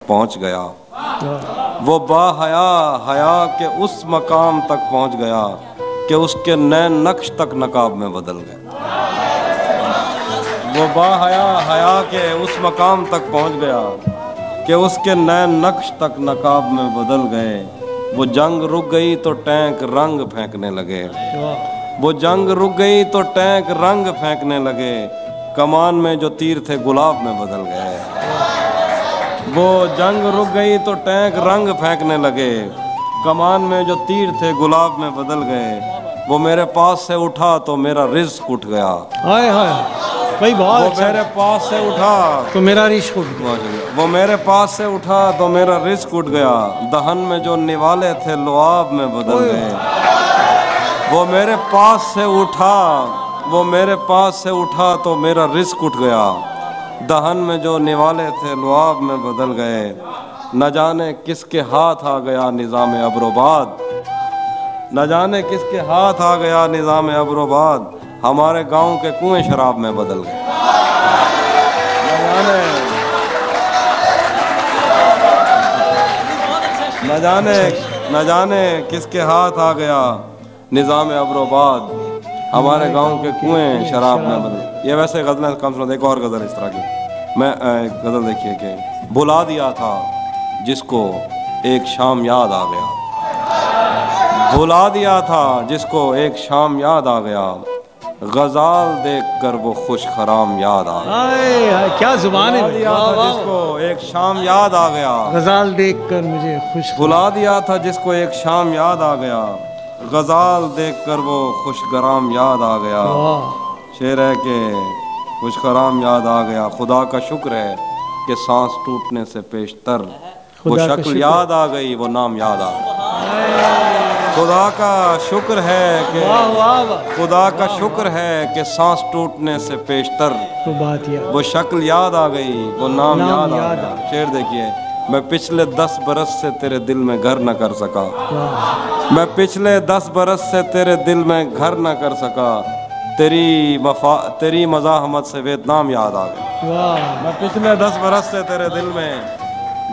पहुंच गया। वो बाहया हया के उस मकाम तक पहुंच गया कि उसके नैन नक्श तक नकाब में बदल गए। वो बाहया हया के उस मकाम तक पहुंच गया कि उसके नैन नक्श तक नकाब में बदल गए। वो जंग रुक गई तो टैंक रंग फेंकने लगे। वो जंग रुक गई तो टैंक रंग फेंकने लगे। कमान में जो तीर थे गुलाब में बदल गए। वो जंग रुक गई तो टैंक रंग फेंकने लगे। कमान में जो तीर थे गुलाब में बदल गए। वो मेरे पास से उठा तो मेरा रिज़्क़ उठ गया। हाय हाय भाई बहुत वो अच्छा। मेरे पास से उठा तो मेरा रिश्क उठ गया। वो मेरे पास से उठा तो मेरा रिज़्क़ उठ गया। दहन में जो निवाले थे लुआब में बदल गए। वो मेरे पास से उठा वो मेरे पास से उठा तो मेरा रिज़्क़ उठ गया। दहन में जो निवाले थे लुआब में बदल गए। न जाने किसके हाथ आ गया निज़ाम अब्रोबाद। न जाने किसके हाथ आ गया निज़ाम अब्रोबाद। हमारे गांव के कुएं शराब में बदल गए। न जाने किसके हाथ आ गया निज़ाम अब्रोबाद। हमारे गांव के कुएं शराब में बदल। ये वैसे गज़लें कम सुनो। एक और गज़ल इस तरह की मैं गज़ल देखिए कि बुला दिया था जिसको एक शाम याद आ गया। बुला दिया था जिसको एक शाम याद आ गया। गज़ाल देख कर वो खुश खराम याद आ गया। क्या जुबान है। दिया था जिसको एक शाम याद आ गया। गज़ाल देख कर मुझे खुश। बुला दिया था जिसको एक शाम याद आ गया। गज़ाल देख कर वो खुश खराम याद आ गया। शेर है कि खुश खराम याद आ गया। खुदा का शुक्र है कि सांस टूटने से पेशतर वो शक्ल याद आ गई, वो नाम याद आ गया। खुदा का शुक्र है कि खुदा का शुक्र है कि सांस टूटने से पेशतर वो शक्ल याद आ गई, वो नाम याद आ गया। शेर देखिए, मैं पिछले 10 बरस से तेरे दिल में घर न कर सका। मैं पिछले 10 बरस से तेरे दिल में घर न कर सका। तेरी मज़ाहमत से वियतनाम याद आ गया। मैं पिछले 10 बरस से तेरे दिल में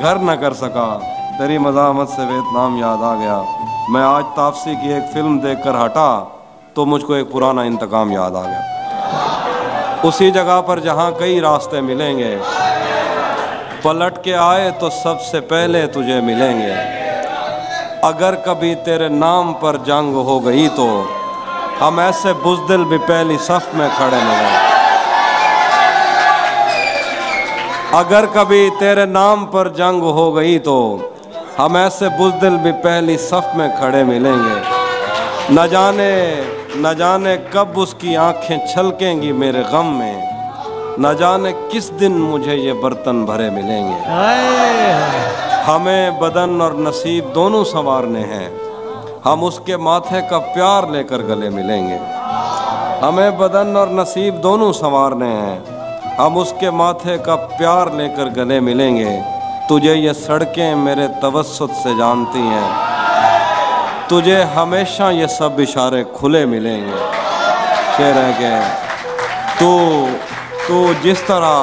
घर न कर सका। तेरी मज़ाहमत से वियतनाम याद आ गया। मैं आज तापसी की एक फिल्म देखकर हटा तो मुझको एक पुराना इंतकाम याद आ गया। उसी जगह पर जहाँ कई रास्ते मिलेंगे, पलट के आए तो सबसे पहले तुझे मिलेंगे। अगर कभी तेरे नाम पर जंग हो गई तो हम ऐसे बुज़दिल भी पहली सफ में खड़े मिलेंगे। अगर कभी तेरे नाम पर जंग हो गई तो हम ऐसे बुज़दिल भी पहली सफ में खड़े मिलेंगे। न जाने कब उसकी आंखें छलकेंगी मेरे गम में। न जाने किस दिन मुझे ये बर्तन भरे मिलेंगे। हमें बदन और नसीब दोनों संवारने हैं। हम उसके माथे का प्यार लेकर गले मिलेंगे। हमें बदन और नसीब दोनों संवारने हैं। हम उसके माथे का प्यार लेकर गले मिलेंगे। तुझे ये सड़कें मेरे तवस्सुत से जानती हैं। तुझे हमेशा ये सब इशारे खुले मिलेंगे। शेर है कि तू जिस तरह